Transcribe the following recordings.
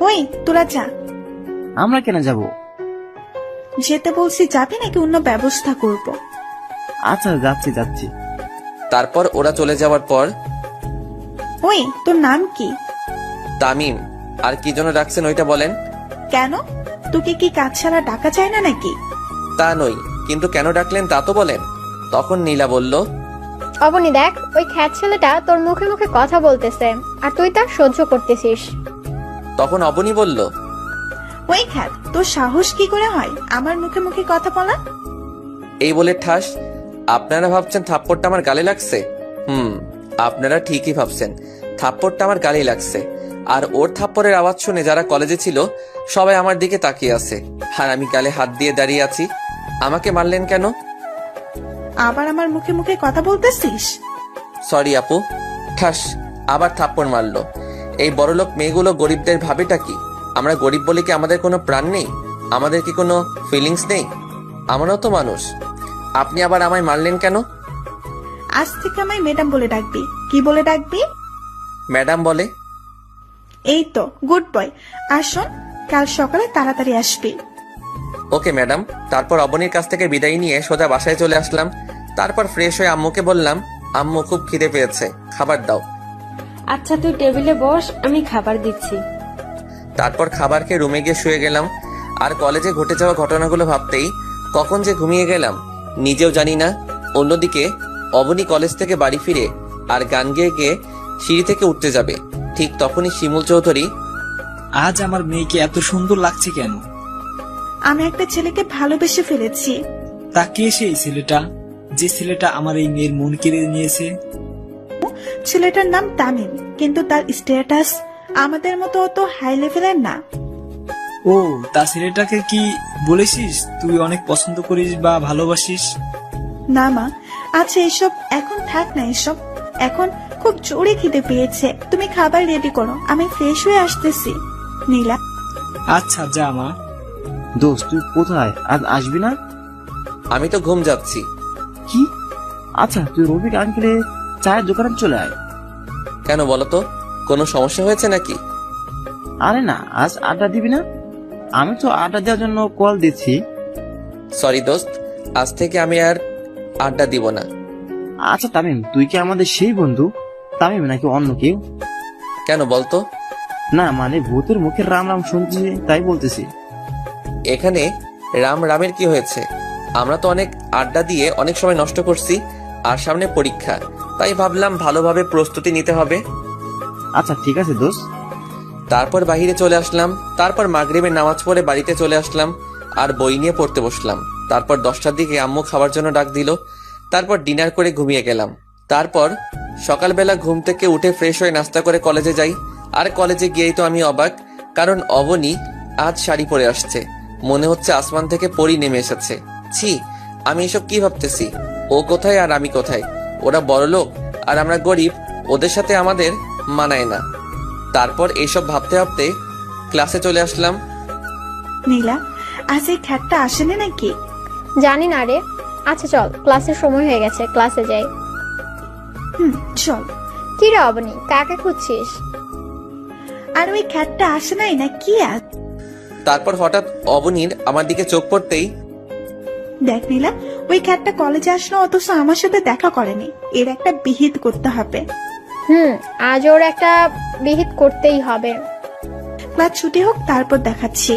ওই তোরা যা। আমরা কেন যাব? যেতে বলছি, যাবি নাকি অন্য ব্যবস্থা করব? আচ্ছা যাচ্ছি যাচ্ছি। তারপর ওরা চলে যাওয়ার পর ওই তোর নাম কি? তামিম। আর কি জন্য ডাকছেন ওইটা বলেন। কেন, তোকে কি কাজ ছাড়া ডাকা যায় না নাকি? তা নই, কিন্তু কেন ডাকলেন তা তো বলেন। তখন নীলা বলল, অবনী দেখ, ওই খ্যাত ছেলেটা তোর মুখে মুখে কথা বলতেছে আর তুই তা সহ্য করতেছিস। তখন অবনী বলল, ওই খ্যাত, তোর সাহস কি করে হয় আমার মুখে মুখে কথা বলা? এই বলে ঠাস। আপনারা ভাবছেন থাপ্পড়টা আমার গালে লাগছে? আপনারা ঠিকই ভাবছেন, থাপ্পড়টা আমার গালে লাগছে। আর ওর থাপ্পড়ের আওয়াজ শুনে যারা কলেজে ছিল সবাই আমার দিকে তাকিয়ে আছে, আর আমি গালে হাত দিয়ে দাঁড়িয়ে আছি। আমাকে মারলেন কেন? আবার আমার মুখে মুখে কথা বলতেছিস? সরি আপু। ঠাস, আবার থাপ্পড় মারলো। এই বড়লোক মেয়েগুলো গরিবদের ভাবেটা কি? আমরা গরিব বলে কি আমাদের কোনো প্রাণ নেই? আমাদের কি কোনো ফিলিংস নেই? আমরাও তো মানুষ। আপনি আবার আমায় মারলেন কেন? আজ থেকে আমায় ম্যাডাম বলে ডাকবি। কি বলে ডাকবি? ম্যাডাম বলে। এই তো গুড বয়। আর শোন, কাল সকালে তাড়াতাড়ি আসবি। Okay madam. তারপর অবনীর কাছ থেকে বিদায় নিয়ে সোজা বাসায় চলে আসলাম। তারপর ফ্রেশ হয়ে আম্মুকে বললাম, আম্মু খুব খিদে পেয়েছে, খাবার দাও। আচ্ছা তুই টেবিলে বস, আমি খাবার দিচ্ছি। তারপর খাবার খেয়ে রুমে গিয়ে শুয়ে গেলাম। আর কলেজে ঘটে যাওয়া ঘটনাগুলো ভাবতেই কখন যে ঘুমিয়ে গেলাম নিজেও জানি না। অন্যদিকে অবনী কলেজ থেকে বাড়ি ফিরে আর গান গেয়ে গিয়ে সিঁড়ি থেকে উঠতে যাবে, ঠিক তখনই শিমুল চৌধুরী, আজ আমার মেয়েকে এত সুন্দর লাগছে কেন? আমি একটা ছেলেকে ভালোবেসে ফেলেছি। তা কে সেই ছেলেটা, যে ছেলেটা আমার এই মেয়ের মন কেড়ে নিয়েছে? ছেলেটার নাম তামিম, কিন্তু তার স্ট্যাটাস আমাদের মতো অত হাই লেভেলের না। ও, তা ছেলেটাকে কি বলেছিস তুই অনেক পছন্দ করিস বা ভালোবাসিস? না মা, আচ্ছা এসব এখন থাক না। এসব এখন খুব জোরে খিদে পেয়েছে, তুমি খাবার রেডি করো, আমি ফ্রেশ হয়ে আসতেছি। নীলা। আচ্ছা যা মা। দোস্ত তুই কোথায়, আজ আসবি না? আমি তো ঘুম যাচ্ছি। কি? আচ্ছা তুই রবিক আঙ্কেলের চায়ের দোকানে চলে আয়। কেন বলো তো, কোনো সমস্যা হয়েছে নাকি? আরে না, আজ আড্ডা দিবি না? আমি তো আড্ডা দেওয়ার জন্য কল দিচ্ছি। সরি দোস্ত, আজ থেকে আমি আর আড্ডা দিব না। আচ্ছা তামিম, তুই কি আমাদের সেই বন্ধু তামিম নাকি অন্য কেউ? কেন বলতো? না মানে ভূতের মুখের রাম রাম শুনছি তাই বলতেছি। এখানে রাম রামের কি হয়েছে? আমরা তো অনেক আড্ডা দিয়ে অনেক সময় নষ্ট করছি, আর সামনে পরীক্ষা, তাই ভাবলাম ভালোভাবে প্রস্তুতি নিতে হবে। আচ্ছা ঠিক আছে দোস্ত। তারপর বাহিরে চলে আসলাম। তারপর মাগরিবের নামাজ পড়ে বাড়িতে চলে আসলাম আর বই নিয়ে পড়তে বসলাম। তারপর 10টার দিকে আম্মু খাবার জন্য ডাক দিল। তারপর ডিনার করে ঘুমিয়ে গেলাম। তারপর সকালবেলা ঘুম থেকে উঠে ফ্রেশ হয়ে নাস্তা করে কলেজে যাই। আর কলেজে গিয়েই তো আমি অবাক, কারণ অবনী আজ শাড়ি পরে আসছে। মনে হচ্ছে আসমান থেকে পরি নেমে এসেছে। ছি, আমি এসব কি ভাবতেছি? ও কোথায় আর আমি কোথায়? ওরা বড়লোক আর আমরা গরিব, ওদের সাথে আমাদের মানায় না। তারপর এইসব ভাবতে ভাবতে ক্লাসে চলে আসলাম। নীলা, আজ এই খ্যাতটা আসেনি নাকি? জানি না রে। আচ্ছা চল, ক্লাসের সময় হয়ে গেছে, ক্লাসে যাই। চল। কি রে অবনী, কাকে খুঁজছিস? আর ওই খ্যাতটা আসে নাই না কি আজ? তারপর হঠাৎ অবনীর আমার দিকে চোখ পড়তেই, দেখ নীলা, ওই খ্যাতটা কলেজে আসলো অথচ আমার সাথে দেখা করেনি। এর একটা বিহিত করতে হবে। আজ ওর একটা বিহিত করতেই হবে। ক্লাস ছুটি হোক, তারপর দেখাচ্ছি।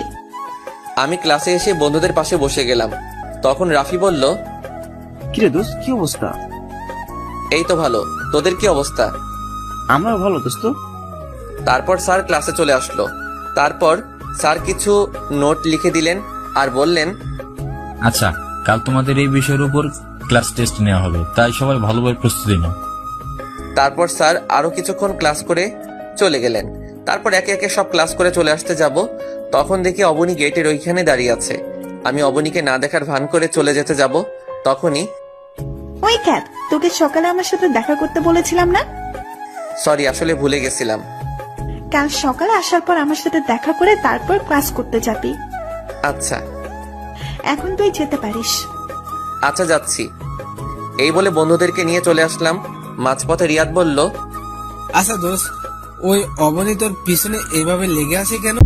আমি ক্লাসে এসে বন্ধুদের পাশে বসে গেলাম। তখন রাফি বলল, কিরে দোস্ত কি অবস্থা? এই তো ভালো, তোদের কি অবস্থা? আমরা ভালো দোস্ত। তারপর স্যার ক্লাসে চলে আসলো। তারপর স্যার কিছু নোট লিখে দিলেন আর বললেন, আচ্ছা কাল তোমাদের এই বিষয়ের উপর ক্লাস টেস্ট নেওয়া হবে, তাই সবাই ভালোভাবে প্রস্তুতি নাও। তারপর স্যার আরো কিছুক্ষণ ক্লাস করে চলে গেলেন। তারপর একে একে সব ক্লাস করে চলে আসতে যাব, তখন দেখি অবনী গেটের ওইখানে দাঁড়িয়ে আছে। আমি অবনীকে না দেখার ভান করে চলে যেতে যাব, তখনই, ওই খ্যাত, তোকে সকালে আমার সাথে দেখা করতে বলেছিলাম না? সরি আসলে ভুলে গেছিলাম। কাল সকালে আসার পর আমার সাথে দেখা করে তারপর ক্লাস করতে যাবি। আচ্ছা। এখন তুই যেতে পারিস। আচ্ছা যাচ্ছি। এই বলে বন্ধুদেরকে নিয়ে চলে আসলাম। মাঝপথে রিয়াদ বলল, আচ্ছা দোস্ত, ওই অবনী তোর পিছনে এভাবে লেগে আছে কেন?